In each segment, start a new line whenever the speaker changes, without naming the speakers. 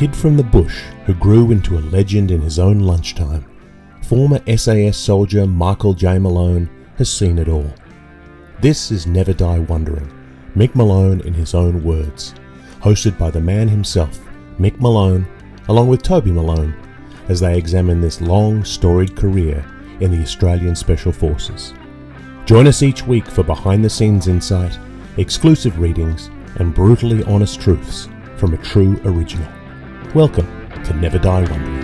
kid from the bush who grew into a legend in his own lunchtime, former SAS soldier Michael J. Malone has seen it all. This is Never Die Wondering, Mick Malone in his own words, hosted by the man himself, Mick Malone, along with Toby Malone, as they examine this long, storied career in the Australian Special Forces. Join us each week for behind-the-scenes insight, exclusive readings, and brutally honest truths from a true original. Welcome to Never Die Wondering.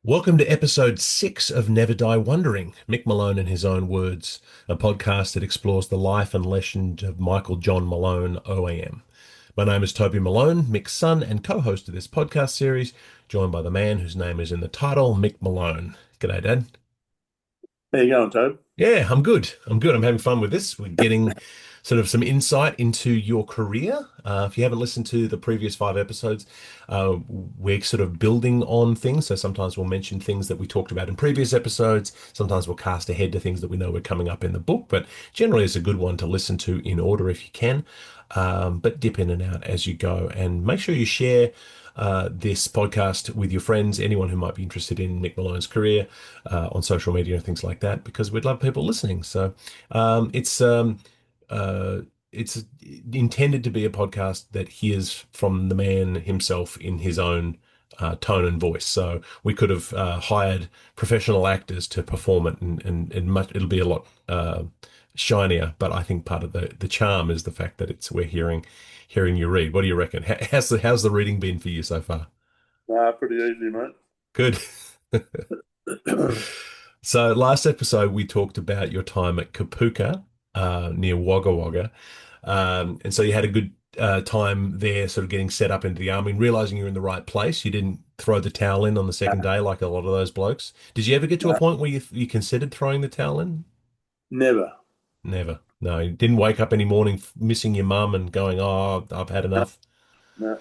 Welcome to episode 6 of Never Die Wondering, Mick Malone in his own words, a podcast that explores the life and legend of Michael John Malone, OAM. My name is Toby Malone, Mick's son and co-host of this podcast series, joined by the man whose name is in the title, Mick Malone. G'day, Dad.
How you going, Toby?
Yeah, I'm good. I'm having fun with this. We're getting sort of some insight into your career. If you haven't listened to the previous 5 episodes, we're sort of building on things. So sometimes we'll mention things that we talked about in previous episodes. Sometimes we'll cast ahead to things that we know are coming up in the book. But generally, it's a good one to listen to in order if you can. But dip in and out as you go. And make sure you share this podcast with your friends, anyone who might be interested in Mick Malone's career on social media and things like that, because we'd love people listening. So it's intended to be a podcast that hears from the man himself in his own tone and voice. So we could have hired professional actors to perform it, and it'll be a lot shinier. But I think part of the charm is the fact that we're hearing you read. What do you reckon? How's the reading been for you so far?
Pretty easy, mate.
Good. So last episode we talked about your time at Kapuka near Wagga Wagga. And so you had a good time there, sort of getting set up into the army and realizing you're in the right place. You didn't throw the towel in on the second day like a lot of those blokes. Did you ever get to a point where you considered throwing the towel in?
Never.
Never. No, you didn't wake up any morning missing your mum and going, "Oh, I've had enough."
No. I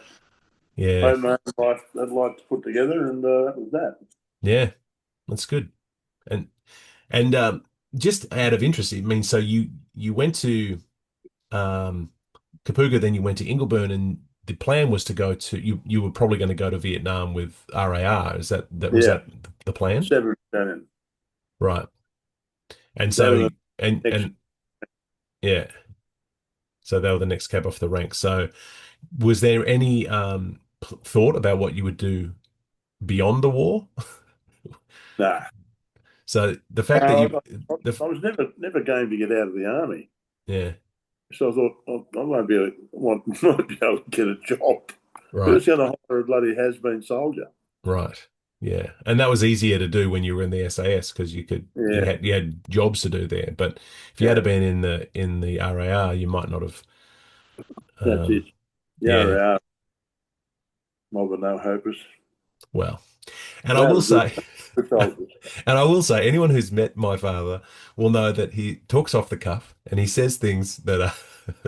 Yeah,
had my own life I'd like to put together, and that was that.
yeah, that's good. And just out of interest, I mean, so you went to um, Kapuga, then you went to Ingleburn, and the plan was to go to you were probably going to go to Vietnam with RAR. Is that was
Yeah,
that the plan?
7
Right. And
They were
so
the
and
next.
and yeah, so they were the next cab off the rank. So was there any thought about what you would do beyond the war?
Nah.
So the fact that
I,
you
I was never going to get out of the army,
yeah,
so I thought I won't be won't be able to get a job.
right.
Who's going to hire a bloody has-been soldier?
Right. Yeah. And that was easier to do when you were in the SAS because
Yeah,
you had jobs to do there. But if you
yeah,
had been in the RAR, you might not have
that's it.
yeah,
Yeah, mob of no hopers.
well. And I
They
will
were
say
good soldiers.
and I will say anyone who's met my father will know that he talks off the cuff and he says things that are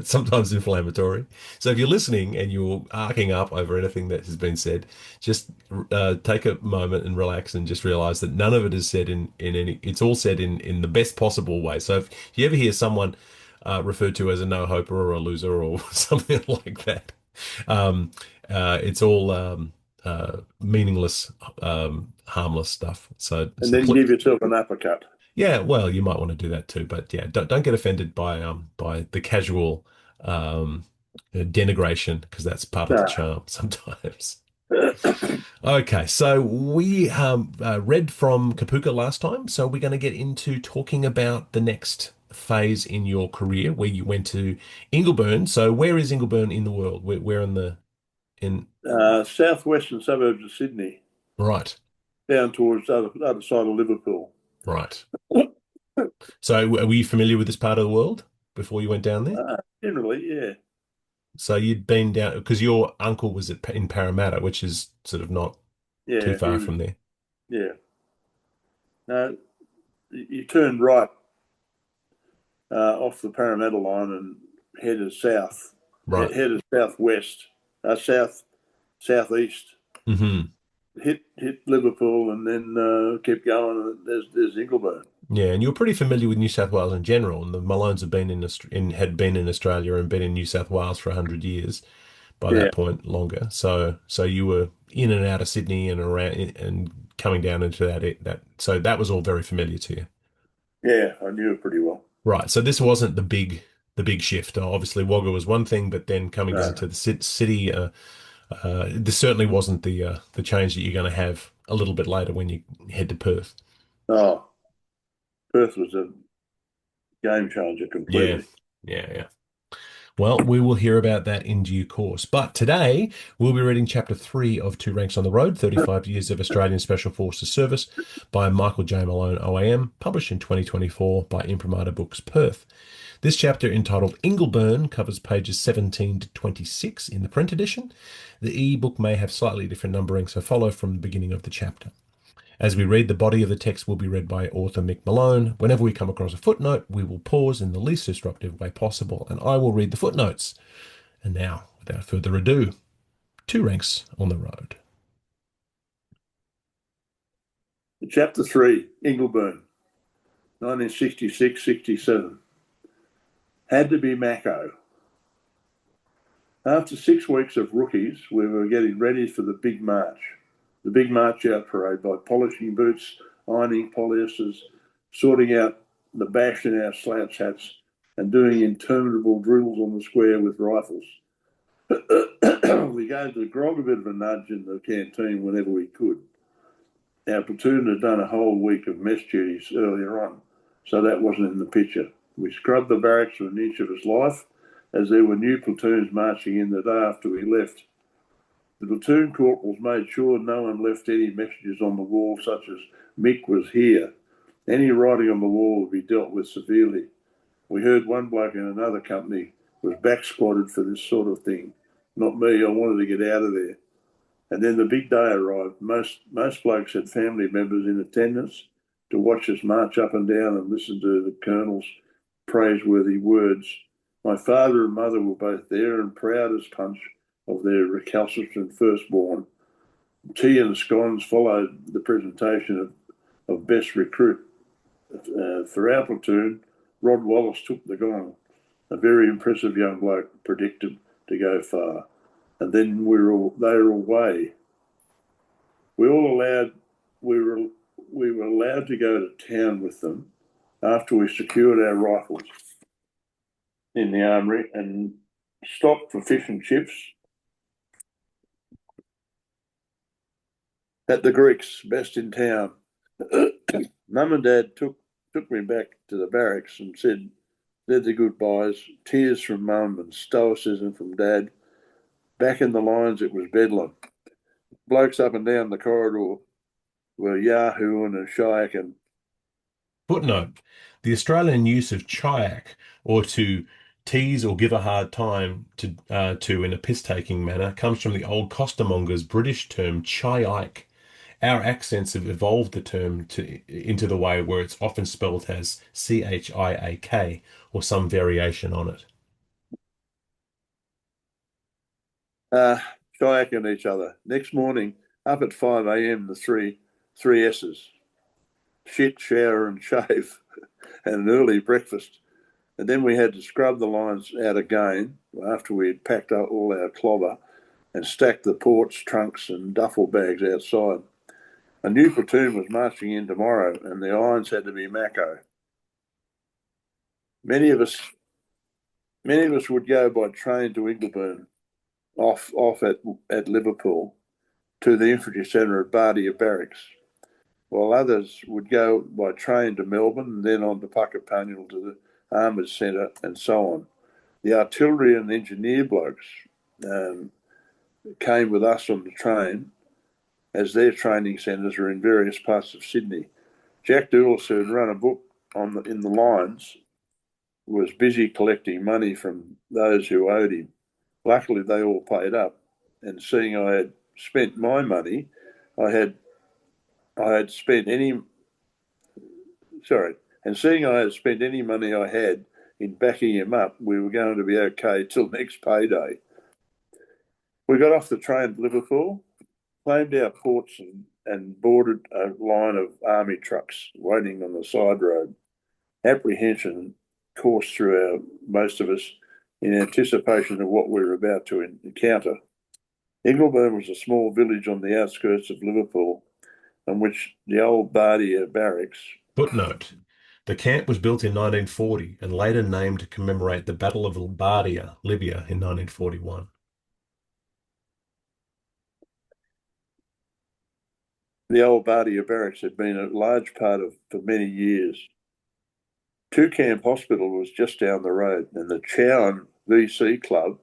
sometimes inflammatory. So if you're listening and you're arcing up over anything that has been said, just take a moment and relax and just realize that none of it is said in any, it's all said in the best possible way. So if you ever hear someone referred to as a no-hoper or a loser or something like that, um, it's all meaningless, harmless stuff. So,
And then give yourself an uppercut.
yeah, well, you might want to do that too, but yeah, don't get offended by the casual denigration because that's part of the
Nah.
charm sometimes. Okay, so we read from Kapuka last time, so we're going to get into talking about the next phase in your career where you went to Ingleburn. So where is Ingleburn in the world? Where in
Southwestern suburbs of Sydney,
right,
down towards the other side of Liverpool.
right. So were you familiar with this part of the world before you went down there?
Generally, yeah.
So you'd been down because your uncle was in Parramatta, which is sort of not too
Yeah,
far from there.
yeah. No, you turn right off the Parramatta line and headed south,
Right.
headed southwest, southeast.
Hmm.
Hit Liverpool and then keep going. And there's Ingleburn.
Yeah, and you were pretty familiar with New South Wales in general, and the Malones have been had been in Australia and been in New South Wales for 100 years by
Yeah,
that point, longer. So you were in and out of Sydney and around and coming down into that. So that was all very familiar to you.
yeah, I knew it pretty well.
Right. So this wasn't the big shift. Obviously, Wagga was one thing, but then coming down
No.
to the city, this certainly wasn't the change that you're going to have a little bit later when you head to Perth.
Oh, Perth was a game changer
Yeah.
completely.
Yeah, yeah. Well, we will hear about that in due course. But today, we'll be reading Chapter 3 of Two Ranks on the Road, 35 Years of Australian Special Forces Service by Michael J. Malone, OAM, published in 2024 by Imprimatur Books, Perth. This chapter, entitled Ingleburn, covers pages 17 to 26 in the print edition. The e-book may have slightly different numbering, so follow from the beginning of the chapter. As we read, the body of the text will be read by author Mick Malone. Whenever we come across a footnote, we will pause in the least disruptive way possible, and I will read the footnotes. And now, without further ado, Two Ranks on the Road.
Chapter 3, Ingleburn, 1966-67. Had to be Mako. After 6 weeks of rookies, we were getting ready for the big march. The big march out parade by polishing boots, ironing polyesters, sorting out the bash in our slouch hats, and doing interminable drills on the square with rifles. We gave the grog a bit of a nudge in the canteen whenever we could. Our platoon had done a whole week of mess duties earlier on, so that wasn't in the picture. We scrubbed the barracks for an inch of its life, as there were new platoons marching in the day after we left. The platoon corporals made sure no one left any messages on the wall, such as Mick was here. Any writing on the wall would be dealt with severely. We heard one bloke in another company was back squatted for this sort of thing. Not me, I wanted to get out of there. And then the big day arrived. Most blokes had family members in attendance to watch us march up and down and listen to the colonel's praiseworthy words. My father and mother were both there and proud as punch of their recalcitrant firstborn. Tea and scones followed the presentation of best recruit. For our platoon, Rod Wallace took the gong. A very impressive young bloke, predicted to go far. And then they were away. We all allowed we were we were allowed to go to town with them after we secured our rifles in the armory and stopped for fish and chips at the Greeks, best in town. Mum and Dad took me back to the barracks and said their goodbyes, tears from Mum and stoicism from Dad. Back in the lines, it was bedlam. Blokes up and down the corridor were yahooing and shayaking.
Footnote: the Australian use of chayak, or to tease or give a hard time to in a piss-taking manner, comes from the old costermonger's British term chai-ike. Our accents have evolved the term into the way where it's often spelled as chiak or some variation on it.
uh, kayaking each other. Next morning, up at 5 a.m., the three S's: shit, shower, and shave, and an early breakfast. And then we had to scrub the lines out again after we had packed up all our clobber and stacked the ports, trunks, and duffel bags outside. A new platoon was marching in tomorrow, and the irons had to be Mako. Many of us, many of us would go by train to Ingleburn, off at Liverpool, to the infantry centre at Bardia Barracks, while others would go by train to Melbourne and then on to Puckapunyal to the Armoured Centre and so on. The artillery and engineer blokes um, came with us on the train as their training centres are in various parts of Sydney. Jack Doulis, who had run a book in the lines, was busy collecting money from those who owed him. Luckily, they all paid up, and seeing I had spent my money, I had I had spent any sorry, and seeing I had spent any money I had in backing him up, we were going to be okay till next payday. We got off the train at Liverpool claimed our ports and boarded a line of army trucks waiting on the side road. Apprehension coursed through most of us in anticipation of what we were about to encounter. Ingleburn was a small village on the outskirts of Liverpool, on which the old Bardia barracks.
Footnote. The camp was built in 1940 and later named to commemorate the Battle of Bardia, Libya in 1941.
The old Bardia barracks had been a large part of for many years. Two Camp Hospital was just down the road, and the Chowan VC Club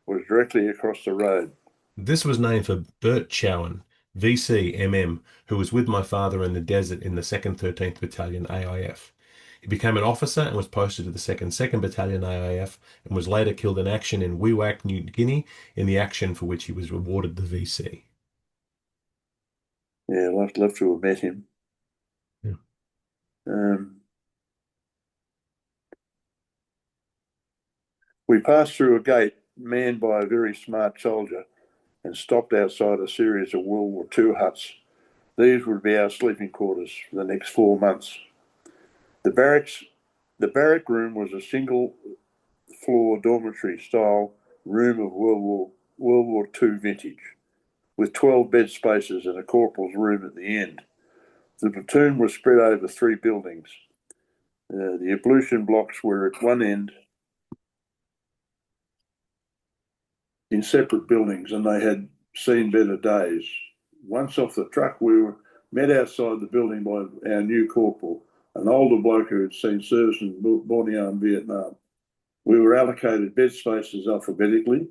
was directly across the road.
This was named for Bert Chowan, VC MM, who was with my father in the desert in the 2nd 13th Battalion AIF. He became an officer and was posted to the 2nd Battalion AIF and was later killed in action in Wewak, New Guinea, in the action for which he was awarded the VC.
Yeah, I'd love to have met him.
Yeah.
We passed through a gate manned by a very smart soldier and stopped outside a series of World War II huts. These would be our sleeping quarters for the next 4 months. The barrack room was a single floor dormitory style room of World War II vintage, with 12 bed spaces and a corporal's room at the end. The platoon was spread over 3 buildings. The ablution blocks were at one end in separate buildings, and they had seen better days. Once off the truck, we were met outside the building by our new corporal, an older bloke who had seen service in Borneo and Vietnam. We were allocated bed spaces alphabetically,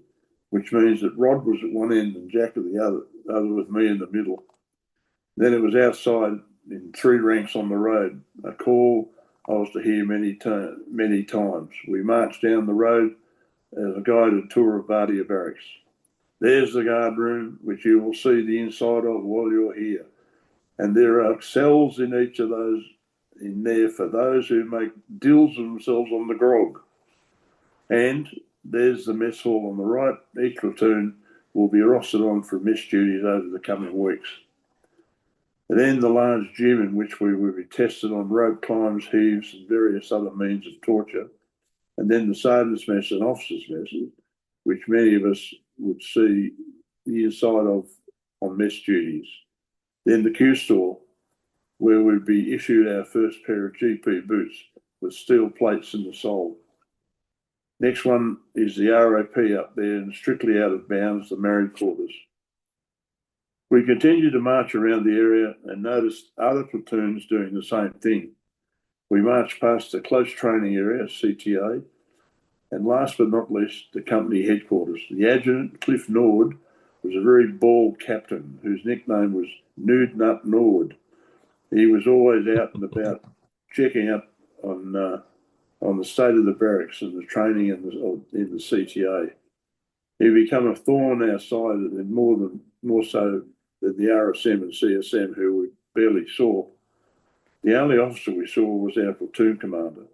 which means that Rod was at one end and Jack at the other with me in the middle. Then it was outside in 3 ranks on the road, a call I was to hear many times. We marched down the road as a guided tour of Bardia Barracks. There's the guard room, which you will see the inside of while you're here. And there are cells in each of those in there for those who make deals of themselves on the grog. And there's the mess hall on the right. Each platoon will be rostered on for mess duties over the coming weeks. And then the large gym in which we will be tested on rope climbs, heaves, and various other means of torture. And then the sergeant's mess and officers' messes, which many of us would see the inside of on mess duties. Then the Q store, where we'd be issued our first pair of GP boots with steel plates in the sole. Next one is the ROP up there, and strictly out of bounds, the married quarters. We continued to march around the area and noticed other platoons doing the same thing. We marched past the close training area, CTA, and last but not least, the company headquarters. The adjutant, Cliff Nord, was a very bald captain whose nickname was Nude Nut Nord. He was always out and about checking up on the state of the barracks and the training in the CTA. He became a thorn in our side, and more so than the RSM and CSM, who we barely saw. The only officer we saw was our platoon commander,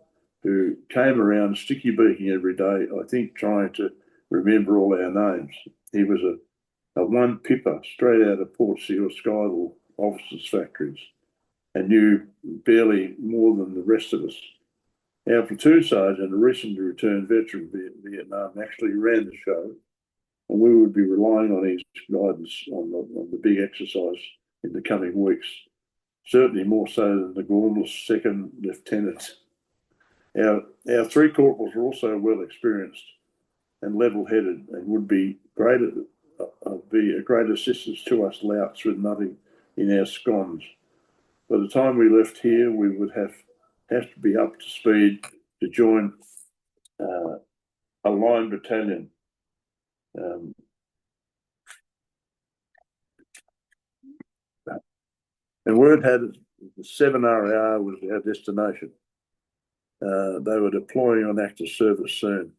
who came around sticky beaking every day, I think trying to remember all our names. He was a one pipper straight out of Port Seal Skywell officers' factories and knew barely more than the rest of us. Our platoon sergeant, a recently returned veteran of Vietnam, actually ran the show, and we would be relying on his guidance on the big exercise in the coming weeks, certainly more so than the gormless second lieutenant. Our 3 corporals were also well experienced and level-headed and would be a great assistance to us louts with nothing in our scones. By the time we left here, we would have to be up to speed to join a line battalion. And word had it, the 7 RAR was our destination. They were deploying on active service soon.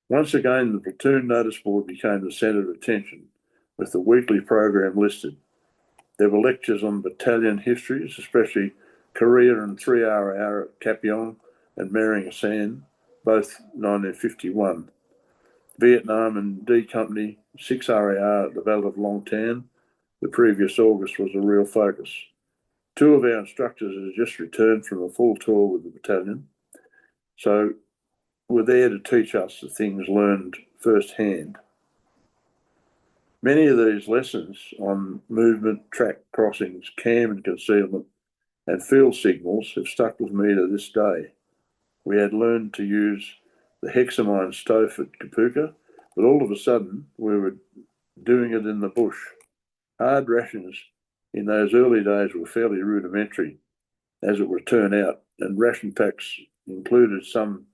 Once again, the platoon notice board became the centre of attention, with the weekly program listed. There were lectures on battalion histories, especially Korea and 3 RAR at Kapyong and Mering Asan, both 1951. Vietnam and D Company, 6 RAR at the Battle of Long Tan, the previous August was a real focus. Two of our instructors had just returned from a full tour with the battalion, so were there to teach us the things learned firsthand. Many of these lessons on movement, track crossings, cam and concealment, and field signals have stuck with me to this day. We had learned to use the hexamine stove at Kapooka, but all of a sudden we were doing it in the bush. Hard rations in those early days were fairly rudimentary, as it would turn out, and ration packs included some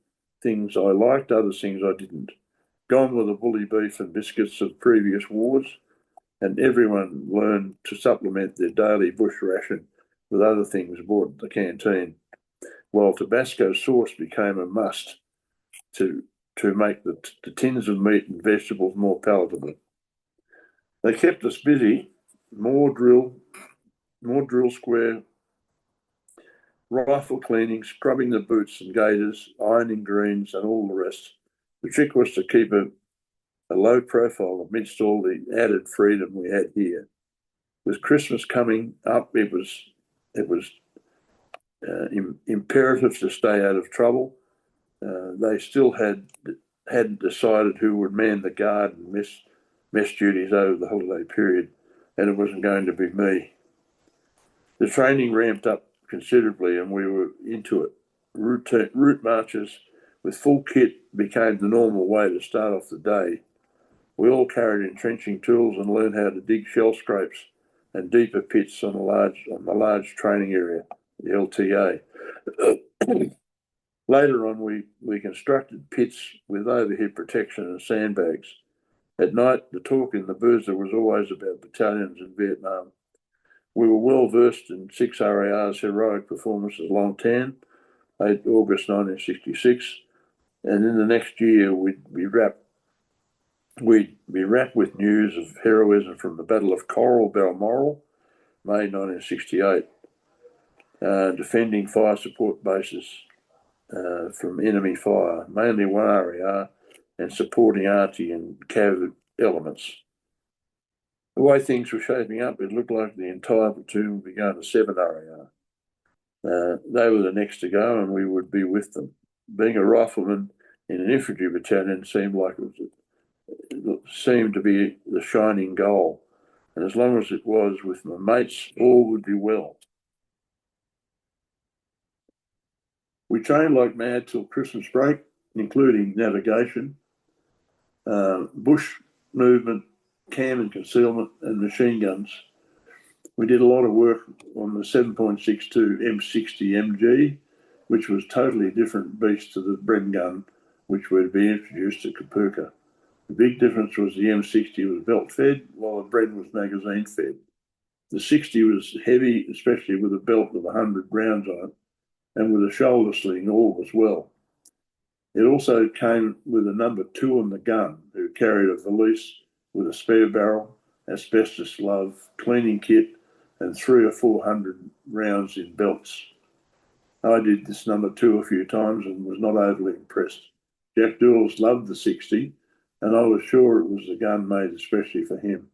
things I liked, other things I didn't. Gone were the bully beef and biscuits of previous wars, and everyone learned to supplement their daily bush ration with other things bought at the canteen, while Tabasco sauce became a must to make the tins of meat and vegetables more palatable. They kept us busy, more drill square, rifle cleaning, scrubbing the boots and gaiters, ironing greens, and all the rest. The trick was to keep a low profile amidst all the added freedom we had here. With Christmas coming up, it was imperative to stay out of trouble. They still hadn't decided who would man the guard and mess duties over the holiday period, and it wasn't going to be me. The training ramped up considerably, and we were into it. Route marches with full kit became the normal way to start off the day. We all carried entrenching tools and learned how to dig shell scrapes and deeper pits on the large training area, the LTA. Later on, we constructed pits with overhead protection and sandbags. At night, the talk in the boozer was always about battalions in Vietnam. We were well versed in 6 RAR's heroic performances Long Tan, 8 August 1966, and in the next year we'd be wrapped with news of heroism from the Battle of Coral Balmoral, May 1968, defending fire support bases from enemy fire, mainly 1 RAR, and supporting arty and cav elements. The way things were shaping up, it looked like the entire platoon would be going to 7 RAR. They were the next to go, and we would be with them. Being a rifleman in an infantry battalion seemed to be the shining goal, and as long as it was with my mates, all would be well. We trained like mad till Christmas break, including navigation, bush movement, cam and concealment, and machine guns. We did a lot of work on the 7.62 M60 MG, which was totally different beast to the Bren gun, which would be introduced at Kapooka. The big difference was the M60 was belt fed, while the Bren was magazine fed. The 60 was heavy, especially with a belt of 100 rounds on it, and with a shoulder sling all as well. It also came with a number 2 on the gun, who carried a valise with a spare barrel, asbestos glove, cleaning kit, and 300 or 400 rounds in belts. I did this number 2 a few times and was not overly impressed. Jack Dools loved the 60, and I was sure it was a gun made especially for him.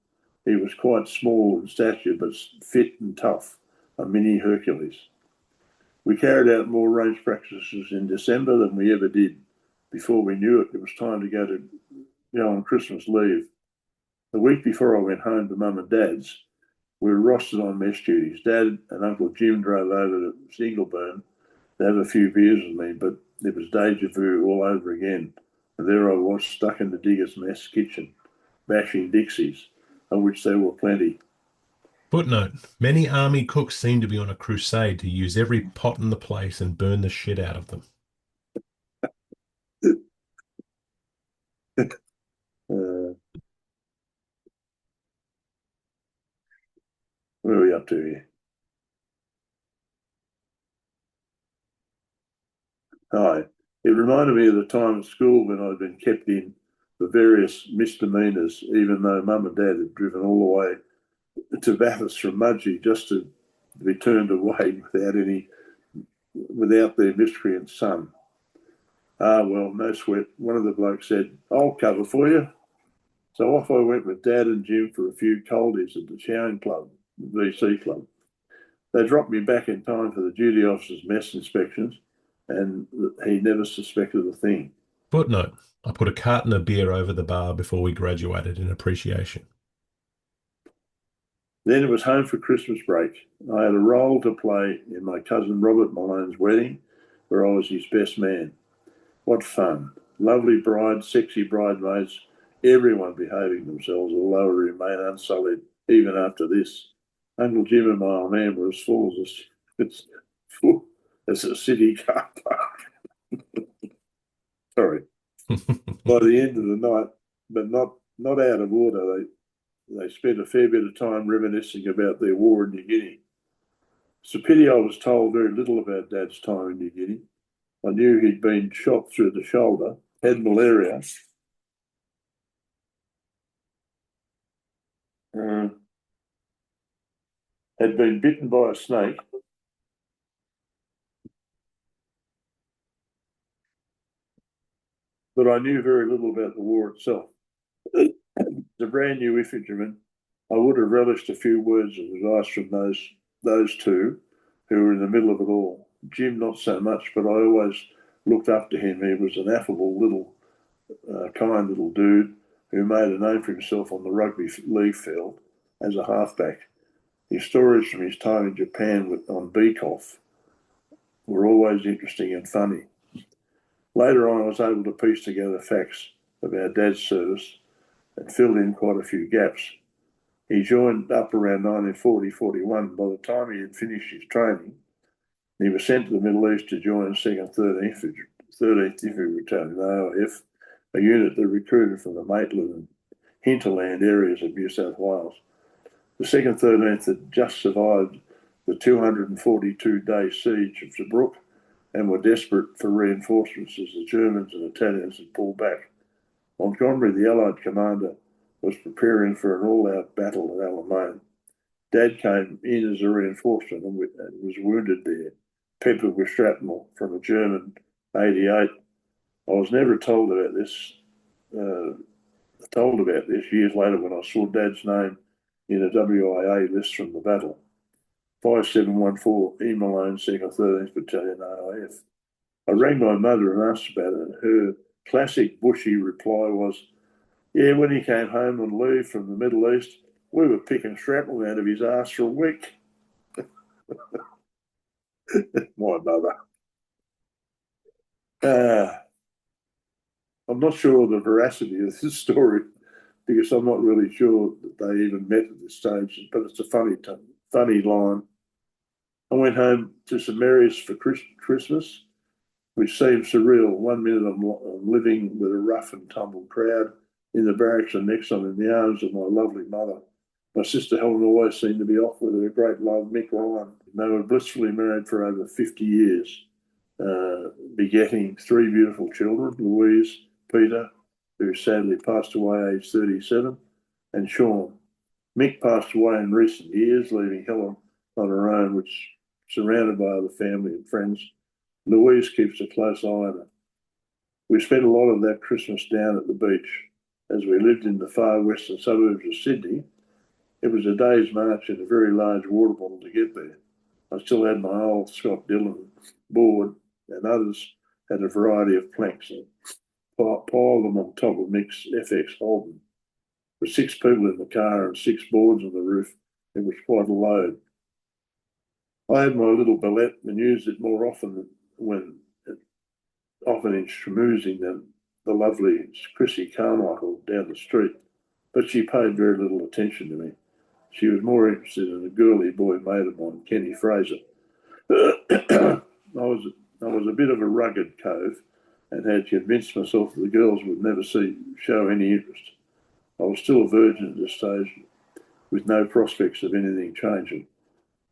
He was quite small in stature, but fit and tough, a mini Hercules. We carried out more range practices in December than we ever did. Before we knew it, it was time to go on Christmas leave. The week before I went home to Mum and Dad's, we were rostered on mess duties. Dad and Uncle Jim drove over to Ingleburn to have a few beers with me, but it was deja vu all over again. And there I was, stuck in the digger's mess kitchen, bashing Dixies, of which there were plenty.
Footnote: Many army cooks seem to be on a crusade to use every pot in the place and burn the shit out of them.
Where are we up to here? Hi. It reminded me of the time at school when I'd been kept in for various misdemeanours, even though Mum and Dad had driven all the way to Bathurst from Mudgee just to be turned away without their miscreant son. Ah, well, no sweat. One of the blokes said, "I'll cover for you." So off I went with Dad and Jim for a few coldies at the Showing Club, the VC Club. They dropped me back in time for the duty officer's mess inspections, and he never suspected a thing.
Footnote: I put a carton of beer over the bar before we graduated in appreciation.
Then it was home for Christmas break. I had a role to play in my cousin Robert Malone's wedding, where I was his best man. What fun. Lovely bride, sexy bridesmaids, everyone behaving themselves, although we remain unsullied even after this. Uncle Jim and my old man were as full as, full as a city car park. Sorry. By the end of the night, but not out of order, they spent a fair bit of time reminiscing about their war in New Guinea. It's a pity I was told very little about Dad's time in New Guinea. I knew he'd been shot through the shoulder, had malaria, uh, had been bitten by a snake, but I knew very little about the war itself. As a brand new infantryman, I would have relished a few words of advice from those two who were in the middle of it all. Jim, not so much, but I always looked up to him. He was an affable little, kind little dude who made a name for himself on the rugby league field as a halfback. His stories from his time in Japan on Beakoff were always interesting and funny. Later on, I was able to piece together facts about Dad's service and filled in quite a few gaps. He joined up around 1940-41. By the time he had finished his training, he was sent to the Middle East to join the 2nd 13th Infantry Battalion, AIF, a unit that recruited from the Maitland and hinterland areas of New South Wales. The 2nd 13th had just survived the 242-day siege of Tobruk and were desperate for reinforcements as the Germans and Italians had pulled back. Montgomery, the Allied commander, was preparing for an all-out battle at Alamein. Dad came in as a reinforcement and was wounded there, peppered with shrapnel from a German 88. I was never told about this years later when I saw Dad's name in a WIA list from the battle. 5714 E. Malone, 2nd 13th Battalion, AIF. I rang my mother and asked about it, and her classic bushy reply was, yeah, when he came home on leave from the Middle East, we were picking shrapnel out of his arse for a week. My mother. I'm not sure of the veracity of this story because I'm not really sure that they even met at this stage, but it's a funny line. I went home to St Mary's for Christmas, which seemed surreal. 1 minute I'm living with a rough and tumble crowd in the barracks, and next I'm in the arms of my lovely mother. My sister Helen always seemed to be off with her great love, Mick Ryan. They were blissfully married for over 50 years, begetting 3 beautiful children, Louise, Peter, who sadly passed away aged 37, and Sean. Mick passed away in recent years, leaving Helen on her own, which surrounded by other family and friends. Louise keeps a close eye on her. We spent a lot of that Christmas down at the beach. As we lived in the far western suburbs of Sydney, it was a day's march in a very large water bottle to get there. I still had my old Scott Dillon board, and others had a variety of planks and piled them on top of Mick's FX Holden. With 6 people in the car and 6 boards on the roof, it was quite a load. I had my little ballet and used it more often in schmoozing than the lovely Chrissy Carmichael down the street, but she paid very little attention to me. She was more interested in a girly boy mate of mine, Kenny Fraser. I was a bit of a rugged cove and had convinced myself that the girls would never show any interest. I was still a virgin at this stage, with no prospects of anything changing.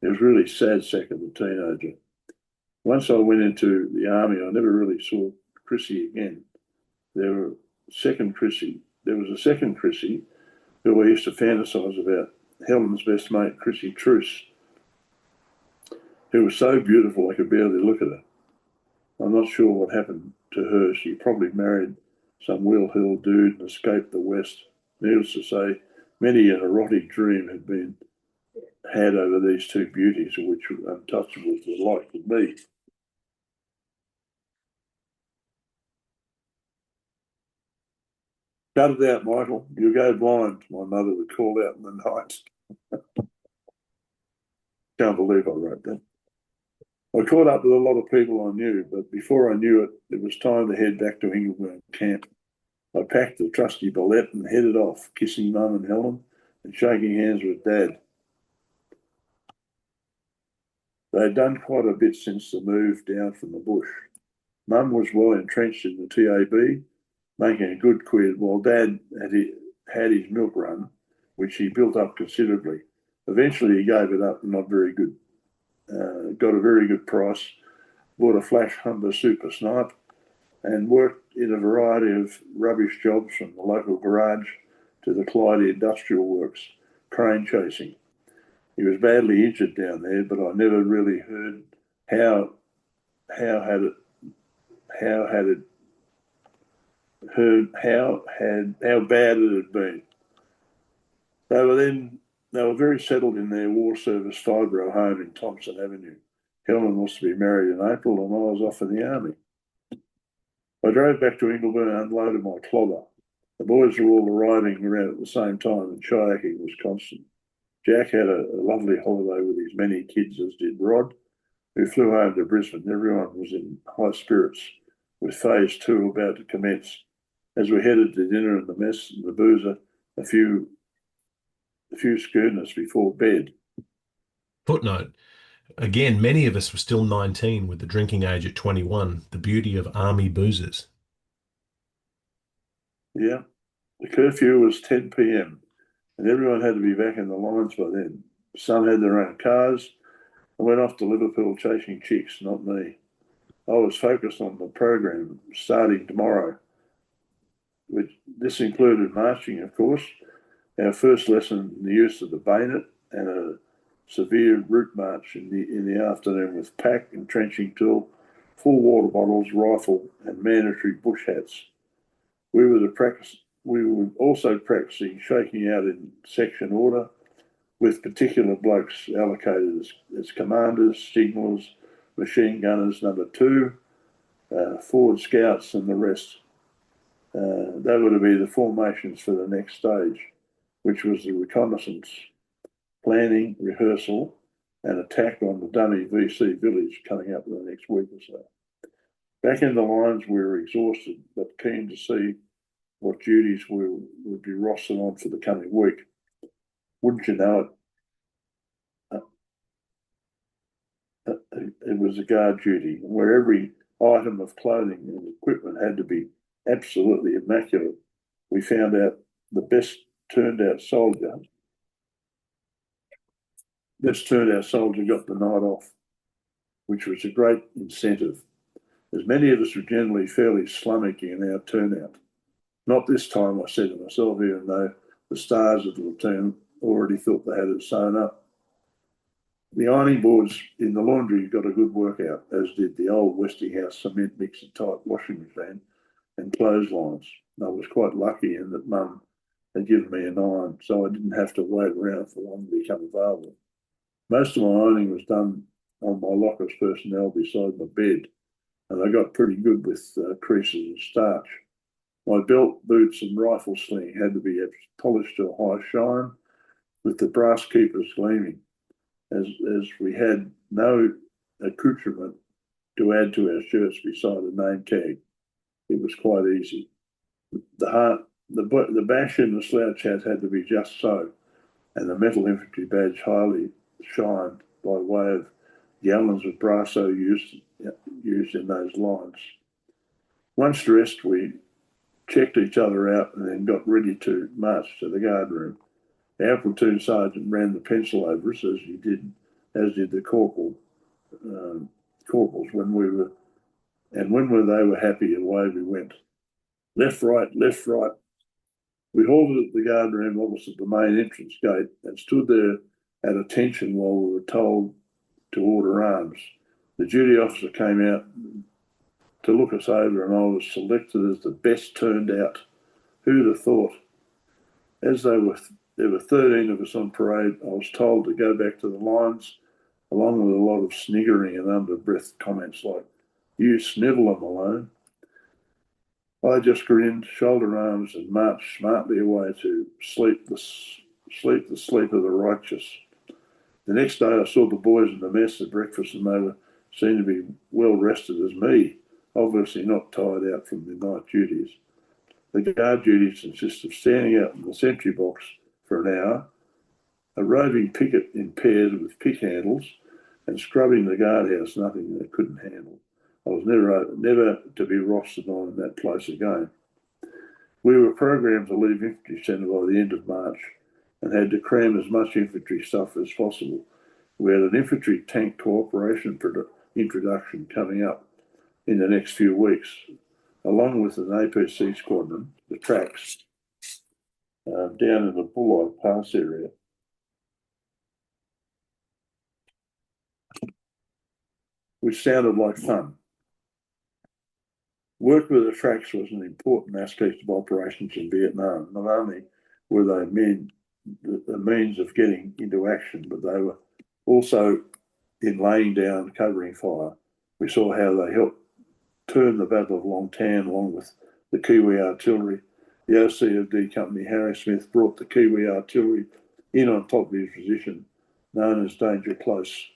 It was really sad sack of a teenager. Once I went into the army, I never really saw Chrissy again. There was a second Chrissy who I used to fantasise about, Helen's best mate, Chrissy Truce, who was so beautiful I could barely look at her. I'm not sure what happened to her. She probably married some Will Hill dude and escaped the West. Needless to say, many an erotic dream had been had over these two beauties, which untouchables were like to me. Cut it out, Michael. You'll go blind, my mother would call out in the night. Can't believe I wrote that. I caught up with a lot of people I knew, but before I knew it, it was time to head back to Ingleburn camp. I packed the trusty bullet and headed off, kissing Mum and Helen and shaking hands with Dad. They had done quite a bit since the move down from the bush. Mum was well entrenched in the TAB, making a good quid, while Dad had his milk run, which he built up considerably. Eventually, he gave it up, not very good. Got a very good price, bought a Flash Humber Super Snipe, and worked in a variety of rubbish jobs from the local garage to the Clyde Industrial Works, crane chasing. He was badly injured down there, but I never really heard how had it how bad it had been. They were very settled in their war service fibro home in Thompson Avenue. Helen was to be married in April, and I was off in the army. I drove back to Ingleburn and unloaded my clogger. The boys were all arriving around at the same time, and kayaking was constant. Jack had a lovely holiday with his many kids, as did Rod, who flew home to Brisbane. Everyone was in high spirits, with phase two about to commence. As we headed to dinner and the mess and the boozer, a few schooners before bed.
Footnote. Again, many of us were still 19 with the drinking age at 21, the beauty of army boozers.
Yeah, the curfew was 10 p.m. and everyone had to be back in the lines by then. Some had their own cars and went off to Liverpool chasing chicks, not me. I was focused on the program starting tomorrow. This included marching, of course, our first lesson in the use of the bayonet, and a severe route march in the afternoon with pack, entrenching tool, full water bottles, rifle, and mandatory bush hats. We were also practicing shaking out in section order, with particular blokes allocated as commanders, signallers, machine gunners number 2, forward scouts, and the rest. They were to be the formations for the next stage, which was the reconnaissance, planning, rehearsal, and attack on the dummy VC village coming up in the next week or so. Back in the lines, we were exhausted, but keen to see what duties we would be rostered on for the coming week. Wouldn't you know it? It was a guard duty where every item of clothing and equipment had to be absolutely immaculate. We found out the best turned out soldier got the night off, which was a great incentive, as many of us were generally fairly slummocky in our turnout. Not this time, I said to myself, even though the stars of the platoon already thought they had it sewn up. The ironing boards in the laundry got a good workout, as did the old Westinghouse cement mixer type washing machine and clotheslines. I was quite lucky in that Mum had given me an iron, so I didn't have to wait around for one to become available. Most of my ironing was done on my locker's personnel beside my bed, and I got pretty good with creases and starch. My belt, boots, and rifle sling had to be polished to a high shine, with the brass keepers gleaming, as we had no accoutrement to add to our shirts beside a name tag. It was quite easy. The bash and the slouch hat had to be just so, and the metal infantry badge highly shined by way of gallons of brasso used in those lines. Once dressed, we checked each other out and then got ready to march to the guard room. Our platoon sergeant ran the pencil over us, as did the corporals when they were happy, away we went. Left, right, left, right. We halted at the guard room opposite the main entrance gate and stood there at attention while we were told to order arms. The duty officer came out to look us over, and I was selected as the best turned out. Who'd have thought? As there were 13 of us on parade, I was told to go back to the lines, along with a lot of sniggering and under-breath comments like, "You sniveller, Malone." I just grinned, shoulder arms, and marched smartly away to sleep the sleep of the righteous. The next day, I saw the boys in the mess at breakfast, and they were seemed to be well rested as me, obviously not tired out from the night duties. The guard duties consist of standing out in the sentry box for an hour, a roving picket in pairs with pick handles, and scrubbing the guardhouse, nothing they couldn't handle. I was never to be rostered on in that place again. We were programmed to leave infantry centre by the end of March and had to cram as much infantry stuff as possible. We had an infantry tank cooperation introduction coming up in the next few weeks, along with an APC squadron, the tracks, down in the Bulleye Pass area. Which sounded like fun. Work with the tracks was an important aspect of operations in Vietnam. Not only were they the means of getting into action, but they were also in laying down covering fire. We saw how they helped turn the Battle of Long Tan along with the Kiwi artillery. The OC&D company, Harry Smith, brought the Kiwi artillery in on top of his position, known as Danger Close.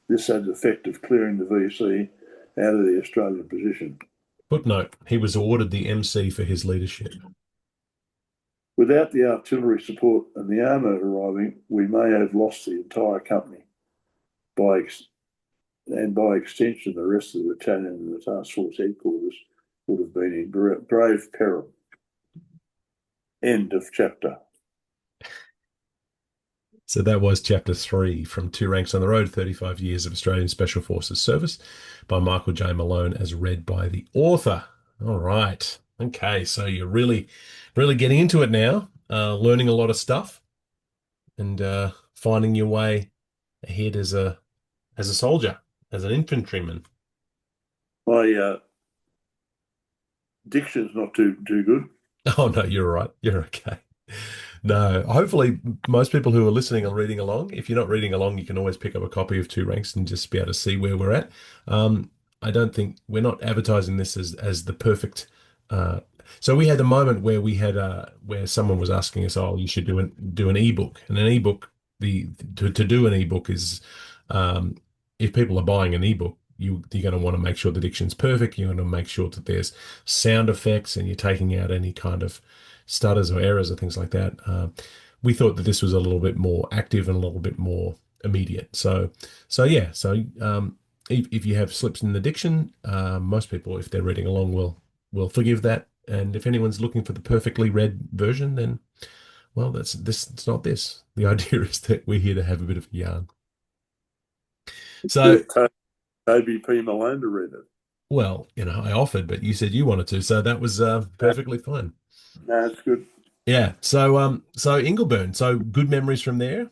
This had the effect of clearing the VC out of the Australian position.
Footnote, he was awarded the MC for his leadership.
Without the artillery support and the armour arriving, we may have lost the entire company. By extension, the rest of the battalion and the task force headquarters would have been in grave peril. End of chapter.
So that was chapter 3 from Two Ranks on the Road, 35 Years of Australian Special Forces Service by Michael J. Malone as read by the author. All right. Okay, so you're really, really getting into it now, learning a lot of stuff and finding your way ahead as a soldier, as an infantryman.
My diction's not too good.
Oh no, you're all right. You're okay. No, hopefully most people who are listening are reading along. If you're not reading along, you can always pick up a copy of Two Ranks and just be able to see where we're at. I don't think we're not advertising this as the perfect. Uh, so we had a moment where we had where someone was asking us, "Oh, you should do an ebook." And an ebook, to do an ebook is if people are buying an ebook, you're going to want to make sure the diction's perfect. You're going to make sure that there's sound effects and you're taking out any kind of stutters or errors or things like that. We thought that this was a little bit more active and a little bit more immediate. So yeah. So if you have slips in the diction, most people, if they're reading along, will forgive that. And if anyone's looking for the perfectly read version, then well, that's this. It's not this. The idea is that we're here to have a bit of a yarn. So,
Get Toby P. Malone to read it.
well, I offered, but you said you wanted to, so that was perfectly fine.
No, it's good.
Yeah. So Ingleburn. So good memories from there.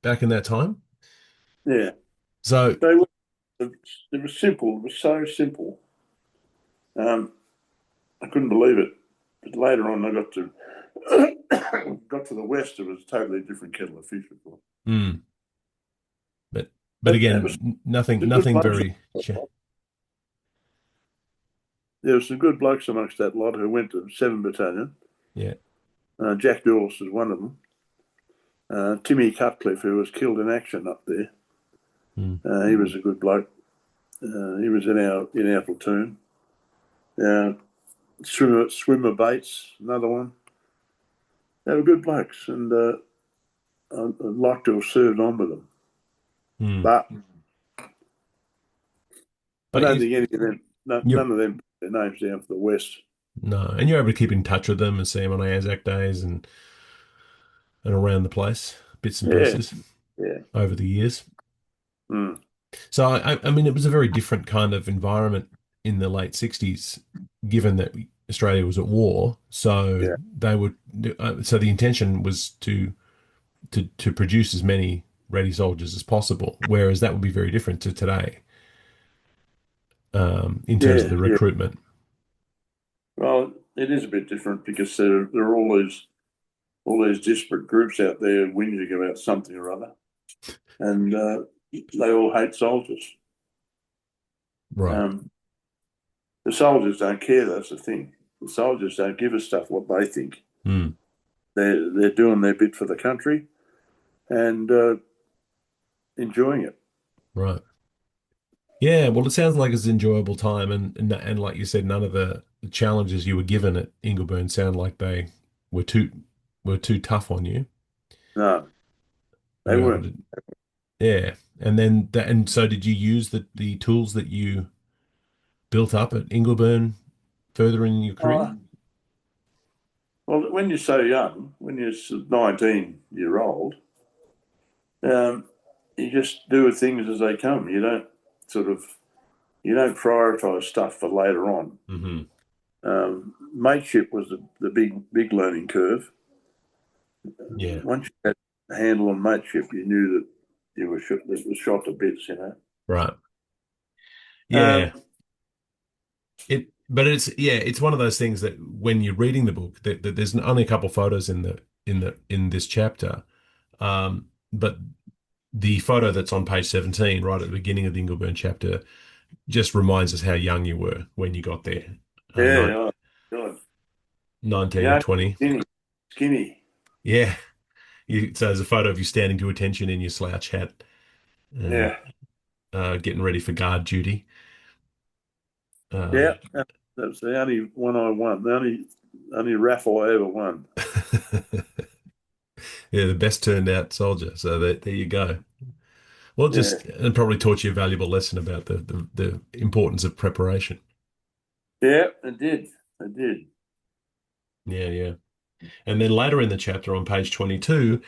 Back in that time.
Yeah.
So
They were, it was simple. It was so simple. I couldn't believe it. But later on, I got to the west. It was a totally different kettle of fish, of course.
mm, but
That was
again, nothing
some good
nothing
blokes.
very.
There were some good blokes amongst that lot who went to 7 Battalion.
Yeah.
Jack Dawes was one of them. Timmy Cutcliffe, who was killed in action up there.
Mm.
He was a good bloke. He was in our platoon. Swimmer Bates, another one. They were good blokes, and I'd like to have served on with them.
Mm.
But I
But
don't think any of them,
you
none of them put their names down for the West.
no, and you're able to keep in touch with them and see them on Anzac days and around the place, bits and
Yeah,
pieces
yeah.
over the years.
Mm.
So I mean, it was a very different kind of environment in the late '60s, given that Australia was at war. So
Yeah,
they would. So the intention was to produce as many ready soldiers as possible, whereas that would be very different to today in terms of
yeah,
the
yeah.
recruitment.
Well, it is a bit different because there are all these. all these disparate groups out there whinging about something or other, and they all hate soldiers.
Right.
Um, the soldiers don't care. That's the thing. The soldiers don't give a stuff what they think.
Mm,
They're doing their bit for the country and enjoying it.
right. Yeah, well, it sounds like it's an enjoyable time, and like you said, none of the challenges you were given at Ingleburn sound like they were too were too tough on you.
No, they
You were able
weren't.
to, yeah. And then that, and so did you use the tools that you built up at Ingleburn further in your career?
Oh, well, when you're so young, when you're 19-year-old, um, you just do things as they come. Sort of you don't prioritise stuff for later on.
Hmm.
Mateship was the big learning curve.
Yeah,
Once you had a handle on mateship, you knew that it was shot to bits.
right.
Um,
Yeah. But it's one of those things that when you're reading the book, that there's only a couple photos in this chapter. But the photo that's on page 17, right at the beginning of the Ingleburn chapter, just reminds us how young you were when you got there.
yeah, oh, God.
19 or
Yeah,
20.
skinny.
Yeah. So there's a photo of you standing to attention in your slouch hat, uh,
Yeah,
getting ready for guard duty.
yeah.
Um,
That's the only one I won. The only raffle I ever won.
yeah, the best turned out soldier. So there you go. Well,
Yeah,
just and probably taught you a valuable lesson about the importance of preparation.
yeah. It did. It did.
Yeah, yeah. And then later in the chapter on page 22,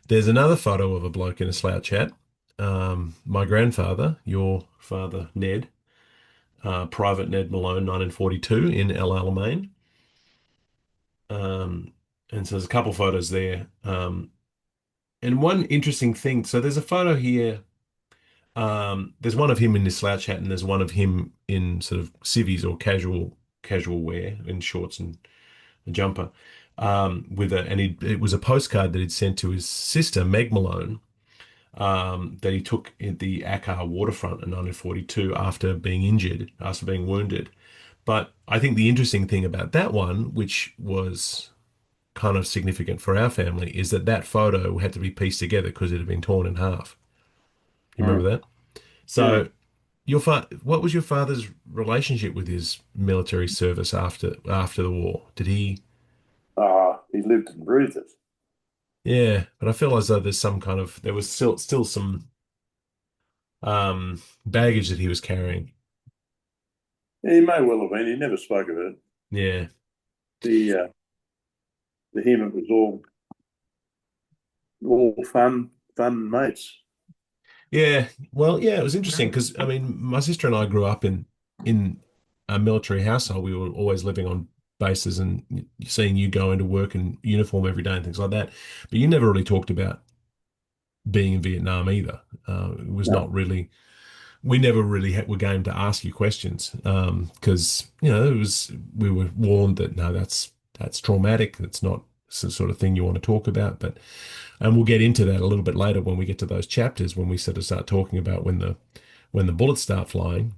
there's another photo of a bloke in a slouch hat. My grandfather, your father, Ned, Private Ned Malone, 1942 in El Alamein. Um, and so there's a couple photos there. And one interesting thing, so there's a photo here. There's one of him in his slouch hat, and there's one of him in sort of civvies or casual wear in shorts and a jumper. It was a postcard that he'd sent to his sister, Meg Malone, that he took at the Akar waterfront in 1942 after being injured, after being wounded. But I think the interesting thing about that one, which was kind of significant for our family, is that photo had to be pieced together because it had been torn in half. You
Mm,
remember that?
mm.
So what was your father's relationship with his military service after the war? Did he?
He lived and breathed it.
Yeah, but I feel as though there was still some baggage that he was carrying.
He may well have been. He never spoke of it.
Yeah.
The to him it was all fun mates.
Yeah. Well, yeah, it was interesting because I mean, my sister and I grew up in a military household. We were always living on bases and seeing you go into work in uniform every day and things like that. But you never really talked about being in Vietnam either. It was
No,
not really. We never really were game to ask you questions because we were warned that no, that's traumatic. That's not the sort of thing you want to talk about. And we'll get into that a little bit later when we get to those chapters when we sort of start talking about when the bullets start flying.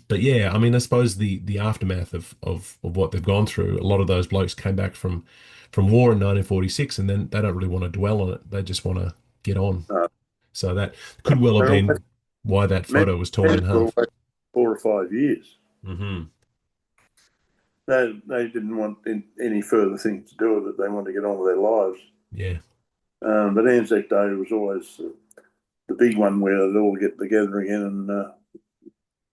But yeah, I mean, I suppose the aftermath of what they've gone through, a lot of those blokes came back from war in 1946, and then they don't really want to dwell on it. They just want to get on.
no.
So that could well have
They're always,
been why that
men
photo was torn
men
in
were
half.
always 4 or 5 years.
Hmm.
They didn't want any further things to do with it. They wanted to get on with their lives.
Yeah,
But Anzac Day was always the big one where they'd all get together again and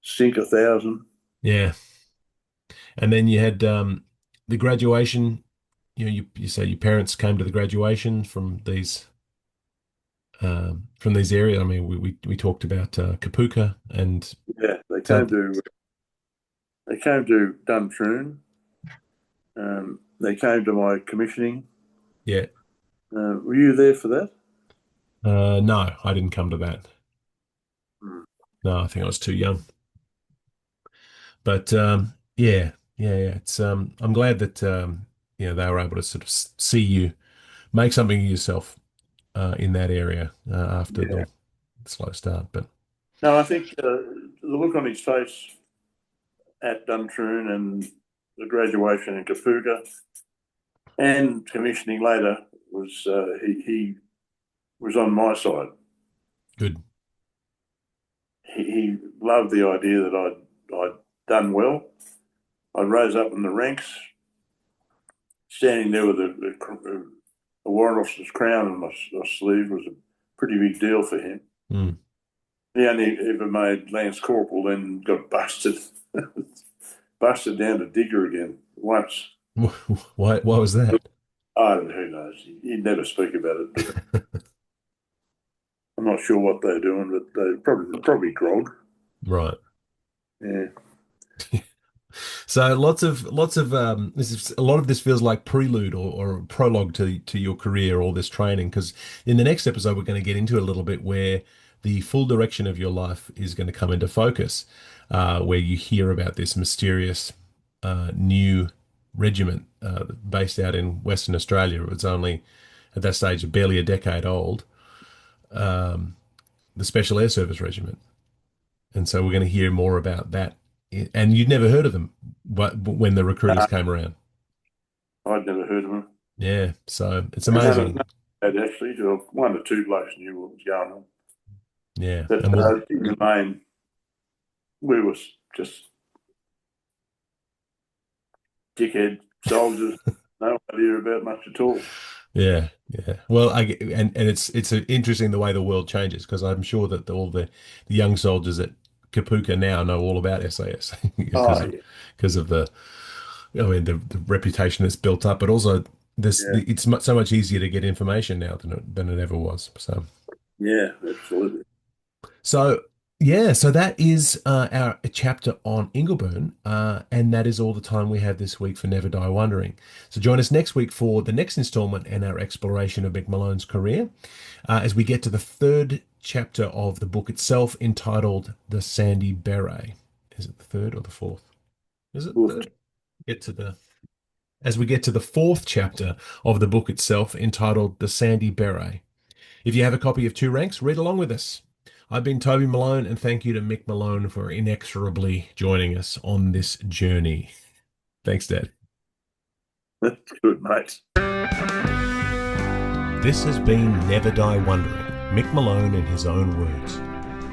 sink 1,000.
yeah. And then you had the graduation. You say your parents came to the graduation from these areas. I mean, we talked about Kapuka and
Yeah,
South.
they came to Duntroon. They came to my commissioning.
Yeah.
Were you there for that?
No, I didn't come to that.
Mm.
No, I think I was too young. But yeah, yeah, yeah. It's I'm glad that. they were able to sort of see you make something of yourself in that area after
Yeah.
the slow start. But
No, I think the look on his face at Duntroon and the graduation in Kapuga and commissioning later was he was on my side.
good.
He loved the idea that I'd done well. I rose up in the ranks, standing there with a warrant officer's crown on my sleeve was a pretty big deal for him.
Mm.
He only ever made Lance Corporal, then got busted, busted down to Digger again once.
Why was that?
I don't know, who knows? He'd never speak about it, but I'm not sure what they're doing, but they probably grog.
Right.
Yeah.
So this is, a lot of this feels like prelude or prologue to your career, all this training, because in the next episode we're going to get into a little bit where the full direction of your life is going to come into focus, where you hear about this mysterious new regiment based out in Western Australia. It was only at that stage barely a decade old, the Special Air Service Regiment. And so we're going to hear more about that. And you'd never heard of them when the recruiters came around.
I'd never heard of him.
Yeah, so it's
None
amazing.
of actually, one or two blokes knew what was going on.
Yeah,
But
and we'll,
in the main, we was just dickhead soldiers, no idea about much at all.
yeah, yeah. Well, and it's interesting the way the world changes, because I'm sure that all the young soldiers at Kapuka now know all about SAS
Oh,
because of the, I mean, the reputation that's built up, but also
yeah,
it's so much easier to get information now than it ever was. So.
yeah, absolutely.
So yeah, so that is our chapter on Ingleburn, and that is all the time we have this week for Never Die Wondering. So join us next week for the next installment and our exploration of Mick Malone's career, as we get to the third chapter of the book itself, entitled "The Sandy Beret." Is it the third or the fourth? Is it the
Fourth.
third? As we get to the fourth chapter of the book itself, entitled "The Sandy Beret." If you have a copy of Two Ranks, read along with us. I've been Toby Malone, and thank you to Mick Malone for inexorably joining us on this journey. Thanks, Dad.
That's good, mate.
This has been Never Die Wondering, Mick Malone in his own words.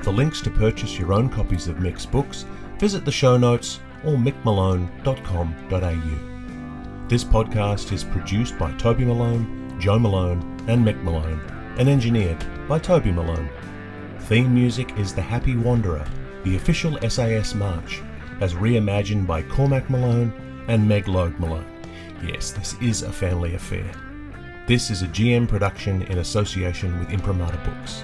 For links to purchase your own copies of Mick's books, visit the show notes or mickmalone.com.au. This podcast is produced by Toby Malone, Joe Malone, and Mick Malone, and engineered by Toby Malone. Theme music is The Happy Wanderer, the official SAS march, as reimagined by Cormac Malone and Meg Logue Malone. Yes, this is a family affair. This is a GM production in association with Imprimatur Books.